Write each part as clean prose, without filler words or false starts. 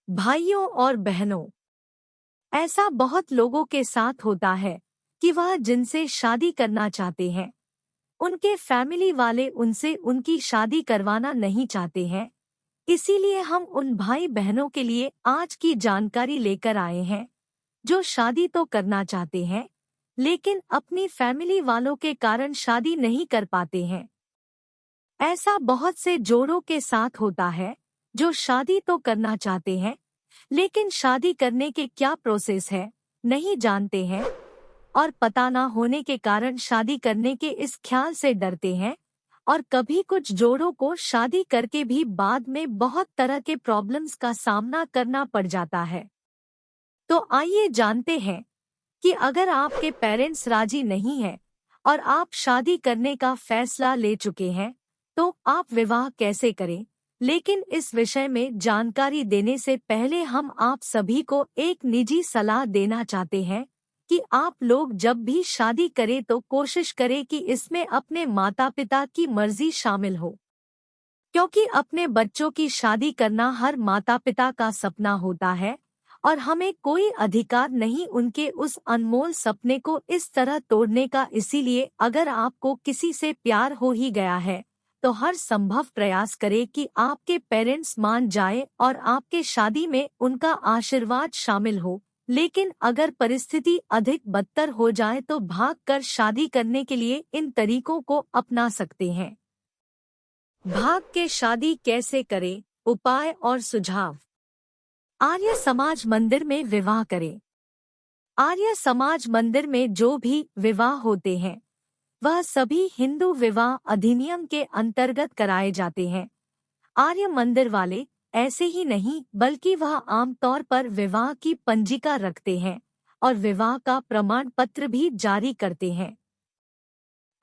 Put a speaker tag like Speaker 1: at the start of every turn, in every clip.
Speaker 1: भाइयों और बहनों, ऐसा बहुत लोगों के साथ होता है कि वह जिनसे शादी करना चाहते हैं, उनके फैमिली वाले उनसे उनकी शादी करवाना नहीं चाहते हैं। इसीलिए हम उन भाई बहनों के लिए आज की जानकारी लेकर आए हैं, जो शादी तो करना चाहते हैं, लेकिन अपनी फैमिली वालों के कारण शादी नहीं कर पाते हैं। ऐसा बहुत से जोड़ों के साथ होता है, जो शादी तो करना चाहते हैं, लेकिन शादी करने के क्या प्रोसेस है नहीं जानते हैं, और पता ना होने के कारण शादी करने के इस ख्याल से डरते हैं। और कभी कुछ जोड़ों को शादी करके भी बाद में बहुत तरह के प्रॉब्लम्स का सामना करना पड़ जाता है। तो आइए जानते हैं कि अगर आपके पेरेंट्स राजी नहीं हैं और आप शादी करने का फैसला ले चुके हैं, तो आप विवाह कैसे करें। लेकिन इस विषय में जानकारी देने से पहले हम आप सभी को एक निजी सलाह देना चाहते हैं कि आप लोग जब भी शादी करें तो कोशिश करें कि इसमें अपने माता पिता की मर्जी शामिल हो, क्योंकि अपने बच्चों की शादी करना हर माता पिता का सपना होता है और हमें कोई अधिकार नहीं उनके उस अनमोल सपने को इस तरह तोड़ने का। इसीलिए अगर आपको किसी से प्यार हो ही गया है, तो हर संभव प्रयास करें कि आपके पेरेंट्स मान जाएं और आपके शादी में उनका आशीर्वाद शामिल हो। लेकिन अगर परिस्थिति अधिक बदतर हो जाए तो भागकर शादी करने के लिए इन तरीकों को अपना सकते हैं। भाग के शादी कैसे करें, उपाय और सुझाव। आर्य समाज मंदिर में विवाह करें। आर्य समाज मंदिर में जो भी विवाह होते हैं, वह सभी हिंदू विवाह अधिनियम के अंतर्गत कराए जाते हैं। आर्य मंदिर वाले ऐसे ही नहीं बल्कि वह आमतौर पर विवाह की पंजिका रखते हैं और विवाह का प्रमाण पत्र भी जारी करते हैं,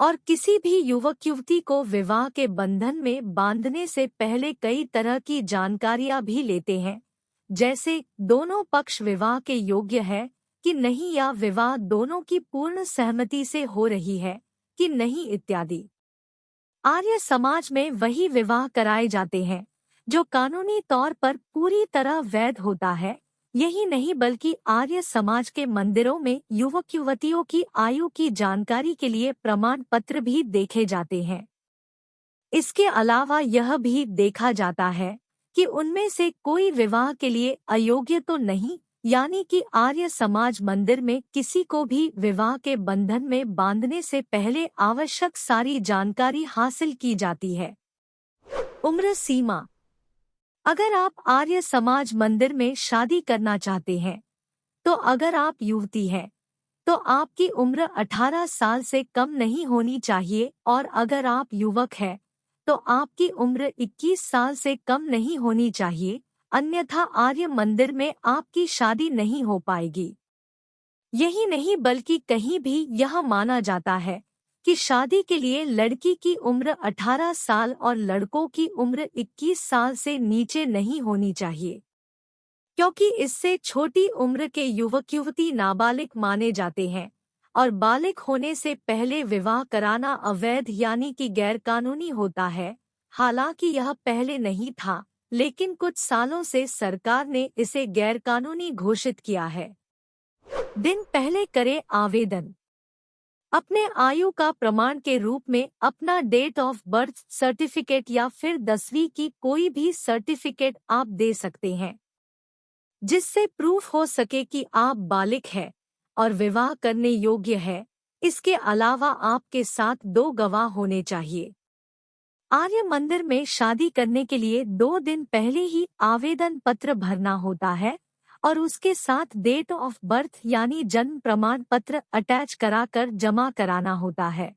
Speaker 1: और किसी भी युवक युवती को विवाह के बंधन में बांधने से पहले कई तरह की जानकारियां भी लेते हैं, जैसे दोनों पक्ष विवाह के योग्य है कि नहीं, या विवाह दोनों की पूर्ण सहमति से हो रही है कि नहीं इत्यादि। आर्य समाज में वही विवाह कराए जाते हैं जो कानूनी तौर पर पूरी तरह वैध होता है। यही नहीं बल्कि आर्य समाज के मंदिरों में युवक युवतियों की आयु की जानकारी के लिए प्रमाण पत्र भी देखे जाते हैं। इसके अलावा यह भी देखा जाता है कि उनमें से कोई विवाह के लिए अयोग्य तो नहीं, यानी कि आर्य समाज मंदिर में किसी को भी विवाह के बंधन में बांधने से पहले आवश्यक सारी जानकारी हासिल की जाती है। उम्र सीमा। अगर आप आर्य समाज मंदिर में शादी करना चाहते हैं, तो अगर आप युवती हैं, तो आपकी उम्र 18 साल से कम नहीं होनी चाहिए, और अगर आप युवक हैं, तो आपकी उम्र 21 साल से कम नहीं होनी चाहिए, अन्यथा आर्य मंदिर में आपकी शादी नहीं हो पाएगी। यही नहीं बल्कि कहीं भी यह माना जाता है कि शादी के लिए लड़की की उम्र 18 साल और लड़कों की उम्र 21 साल से नीचे नहीं होनी चाहिए, क्योंकि इससे छोटी उम्र के युवक युवती नाबालिग माने जाते हैं और बालिग होने से पहले विवाह कराना अवैध यानी कि गैरकानूनी होता है। हालांकि यह पहले नहीं था, लेकिन कुछ सालों से सरकार ने इसे गैरकानूनी घोषित किया है। दिन पहले करें आवेदन। अपने आयु का प्रमाण के रूप में अपना डेट ऑफ बर्थ सर्टिफिकेट या फिर 10वीं की कोई भी सर्टिफिकेट आप दे सकते हैं, जिससे प्रूफ हो सके कि आप बालिग हैं और विवाह करने योग्य है। इसके अलावा आपके साथ 2 गवाह होने चाहिए। आर्य मंदिर में शादी करने के लिए 2 दिन पहले ही आवेदन पत्र भरना होता है और उसके साथ डेट ऑफ बर्थ यानी जन्म प्रमाण पत्र अटैच कराकर जमा कराना होता है।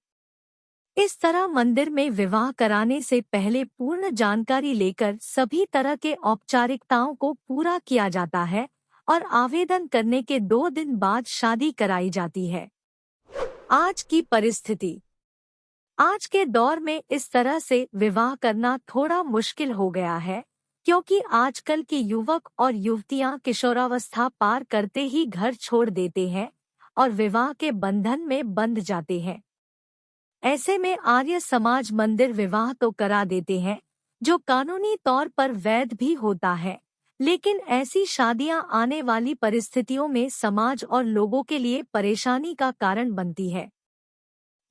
Speaker 1: इस तरह मंदिर में विवाह कराने से पहले पूर्ण जानकारी लेकर सभी तरह के औपचारिकताओं को पूरा किया जाता है और आवेदन करने के 2 दिन बाद शादी कराई जाती है। आज की परिस्थिति। आज के दौर में इस तरह से विवाह करना थोड़ा मुश्किल हो गया है, क्योंकि आजकल के युवक और युवतियां किशोरावस्था पार करते ही घर छोड़ देते हैं और विवाह के बंधन में बंध जाते हैं। ऐसे में आर्य समाज मंदिर विवाह तो करा देते हैं, जो कानूनी तौर पर वैध भी होता है, लेकिन ऐसी शादियां आने वाली परिस्थितियों में समाज और लोगों के लिए परेशानी का कारण बनती है।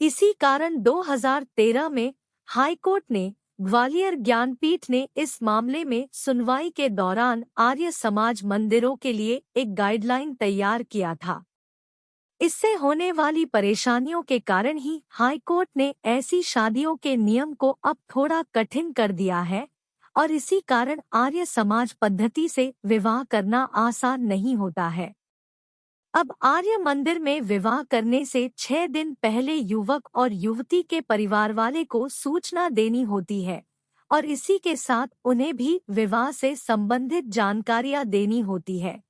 Speaker 1: इसी कारण 2013 में हाईकोर्ट ने ग्वालियर ज्ञानपीठ ने इस मामले में सुनवाई के दौरान आर्य समाज मंदिरों के लिए एक गाइडलाइन तैयार किया था। इससे होने वाली परेशानियों के कारण ही हाईकोर्ट ने ऐसी शादियों के नियम को अब थोड़ा कठिन कर दिया है और इसी कारण आर्य समाज पद्धति से विवाह करना आसान नहीं होता है। अब आर्य मंदिर में विवाह करने से 6 दिन पहले युवक और युवती के परिवार वाले को सूचना देनी होती है और इसी के साथ उन्हें भी विवाह से संबंधित जानकारियां देनी होती है।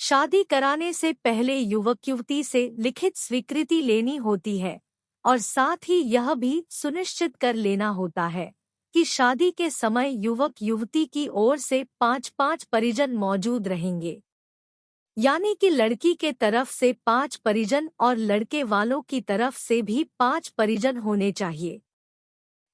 Speaker 1: शादी कराने से पहले युवक युवती से लिखित स्वीकृति लेनी होती है और साथ ही यह भी सुनिश्चित कर लेना होता है कि शादी के समय युवक युवती की ओर से 5-5 परिजन मौजूद रहेंगे, यानी कि लड़की के तरफ से 5 परिजन और लड़के वालों की तरफ से भी 5 परिजन होने चाहिए।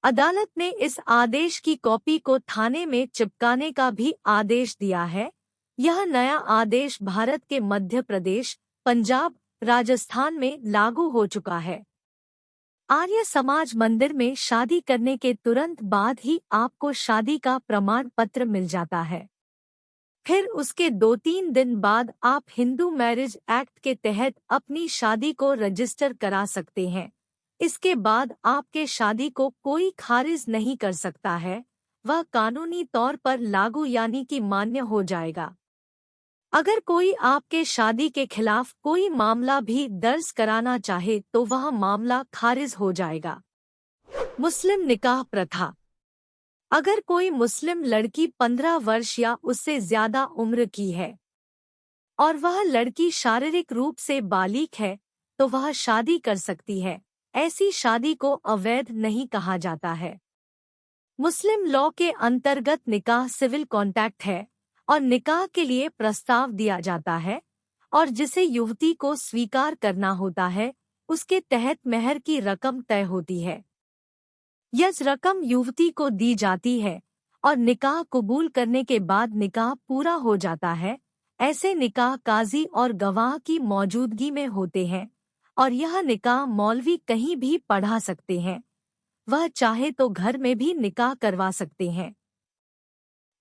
Speaker 1: अदालत ने इस आदेश की कॉपी को थाने में चिपकाने का भी आदेश दिया है। यह नया आदेश भारत के मध्य प्रदेश, पंजाब, राजस्थान में लागू हो चुका है। आर्य समाज मंदिर में शादी करने के तुरंत बाद ही आपको शादी का प्रमाण पत्र मिल जाता है। फिर उसके 2-3 दिन बाद आप हिंदू मैरिज एक्ट के तहत अपनी शादी को रजिस्टर करा सकते हैं। इसके बाद आपके शादी को कोई खारिज नहीं कर सकता है, वह कानूनी तौर पर लागू यानी कि मान्य हो जाएगा। अगर कोई आपके शादी के खिलाफ कोई मामला भी दर्ज कराना चाहे तो वह मामला खारिज हो जाएगा। मुस्लिम निकाह प्रथा। अगर कोई मुस्लिम लड़की 15 वर्ष या उससे ज्यादा उम्र की है और वह लड़की शारीरिक रूप से बालिग है तो वह शादी कर सकती है। ऐसी शादी को अवैध नहीं कहा जाता है। मुस्लिम लॉ के अंतर्गत निकाह सिविल कॉन्ट्रैक्ट है और निकाह के लिए प्रस्ताव दिया जाता है और जिसे युवती को स्वीकार करना होता है उसके तहत मेहर की रकम तय होती है। यह रकम युवती को दी जाती है और निकाह कबूल करने के बाद निकाह पूरा हो जाता है। ऐसे निकाह काजी और गवाह की मौजूदगी में होते हैं और यह निकाह मौलवी कहीं भी पढ़ा सकते हैं, वह चाहे तो घर में भी निकाह करवा सकते हैं।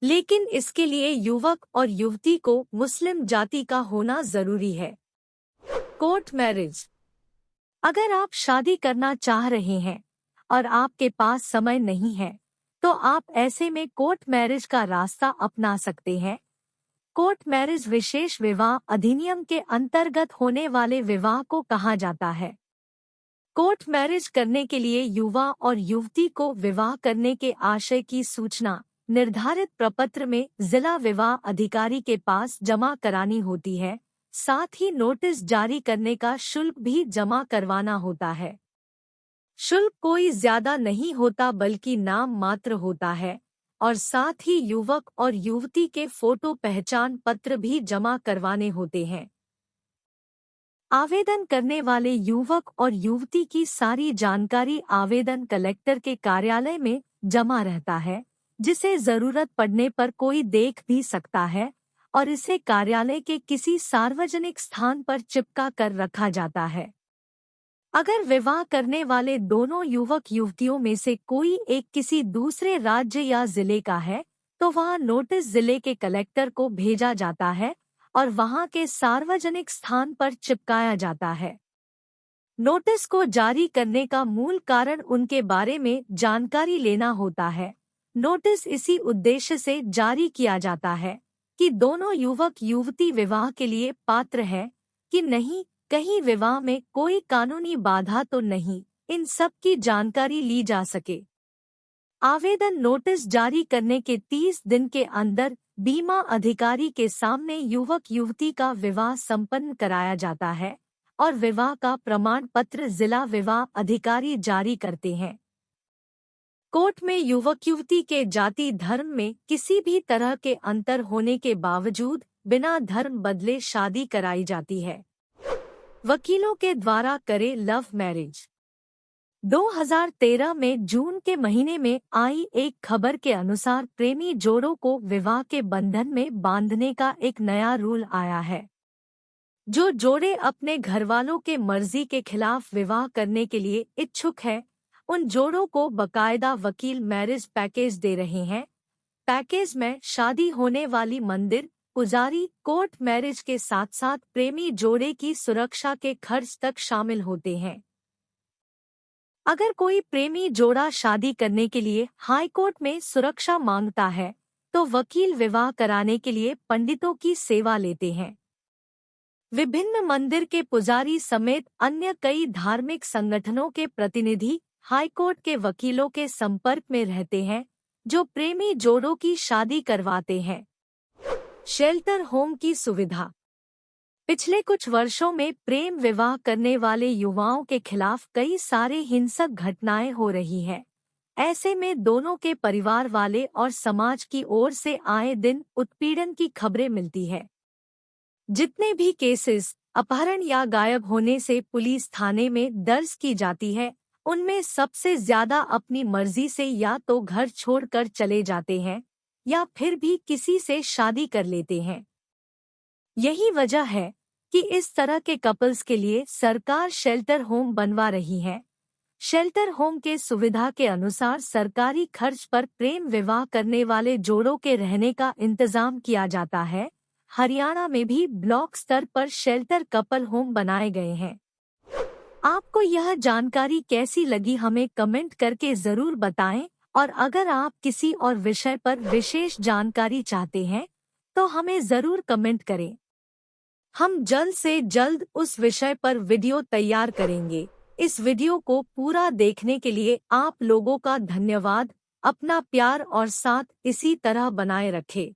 Speaker 1: लेकिन इसके लिए युवक और युवती को मुस्लिम जाति का होना जरूरी है। Court marriage. अगर आप शादी करना चाह रहे हैं और आपके पास समय नहीं है तो आप ऐसे में कोर्ट मैरिज का रास्ता अपना सकते हैं। कोर्ट मैरिज विशेष विवाह अधिनियम के अंतर्गत होने वाले विवाह को कहा जाता है। कोर्ट मैरिज करने के लिए युवा और युवती को विवाह करने के आशय की सूचना निर्धारित प्रपत्र में जिला विवाह अधिकारी के पास जमा करानी होती है। साथ ही नोटिस जारी करने का शुल्क भी जमा करवाना होता है। शुल्क कोई ज्यादा नहीं होता बल्कि नाम मात्र होता है और साथ ही युवक और युवती के फोटो पहचान पत्र भी जमा करवाने होते हैं। आवेदन करने वाले युवक और युवती की सारी जानकारी आवेदन कलेक्टर के कार्यालय में जमा रहता है, जिसे जरूरत पड़ने पर कोई देख भी सकता है और इसे कार्यालय के किसी सार्वजनिक स्थान पर चिपका कर रखा जाता है। अगर विवाह करने वाले दोनों युवक युवतियों में से कोई एक किसी दूसरे राज्य या जिले का है तो वह नोटिस जिले के कलेक्टर को भेजा जाता है और वहां के सार्वजनिक स्थान पर चिपकाया जाता है। नोटिस को जारी करने का मूल कारण उनके बारे में जानकारी लेना होता है। नोटिस इसी उद्देश्य से जारी किया जाता है कि दोनों युवक युवती विवाह के लिए पात्र है कि नहीं, कहीं विवाह में कोई कानूनी बाधा तो नहीं, इन सब की जानकारी ली जा सके। आवेदन नोटिस जारी करने के 30 दिन के अंदर बीमा अधिकारी के सामने युवक युवती का विवाह संपन्न कराया जाता है और विवाह का प्रमाण पत्र जिला विवाह अधिकारी जारी करते हैं। कोर्ट में युवक युवती के जाति धर्म में किसी भी तरह के अंतर होने के बावजूद बिना धर्म बदले शादी कराई जाती है। वकीलों के द्वारा करे लव मैरिज। 2013 में जून के महीने में आई एक खबर के अनुसार प्रेमी जोड़ों को विवाह के बंधन में बांधने का एक नया रूल आया है। जो जोड़े अपने घरवालों के मर्जी के खिलाफ विवाह करने के लिए इच्छुक हैं, उन जोड़ों को बकायदा वकील मैरिज पैकेज दे रहे हैं। पैकेज में शादी होने वाली मंदिर, पुजारी, कोर्ट मैरिज के साथ साथ प्रेमी जोड़े की सुरक्षा के खर्च तक शामिल होते हैं। अगर कोई प्रेमी जोड़ा शादी करने के लिए हाई कोर्ट में सुरक्षा मांगता है, तो वकील विवाह कराने के लिए पंडितों की सेवा लेते हैं। विभिन्न मंदिर के पुजारी समेत अन्य कई धार्मिक संगठनों के प्रतिनिधि हाईकोर्ट के वकीलों के संपर्क में रहते हैं, जो प्रेमी जोड़ों की शादी करवाते हैं। शेल्टर होम की सुविधा। पिछले कुछ वर्षों में प्रेम विवाह करने वाले युवाओं के खिलाफ कई सारे हिंसक घटनाएं हो रही हैं। ऐसे में दोनों के परिवार वाले और समाज की ओर से आए दिन उत्पीड़न की खबरें मिलती है। जितने भी केसेस अपहरण या गायब होने से पुलिस थाने में दर्ज की जाती है, उनमें सबसे ज्यादा अपनी मर्जी से या तो घर छोड़कर चले जाते हैं या फिर भी किसी से शादी कर लेते हैं। यही वजह है कि इस तरह के कपल्स के लिए सरकार शेल्टर होम बनवा रही है। शेल्टर होम के सुविधा के अनुसार सरकारी खर्च पर प्रेम विवाह करने वाले जोड़ों के रहने का इंतजाम किया जाता है। हरियाणा में भी ब्लॉक स्तर पर शेल्टर कपल होम बनाए गए हैं। आपको यह जानकारी कैसी लगी हमें कमेंट करके जरूर बताएं, और अगर आप किसी और विषय पर विशेष जानकारी चाहते हैं तो हमें जरूर कमेंट करें। हम जल्द से जल्द उस विषय पर वीडियो तैयार करेंगे। इस वीडियो को पूरा देखने के लिए आप लोगों का धन्यवाद। अपना प्यार और साथ इसी तरह बनाए रखें।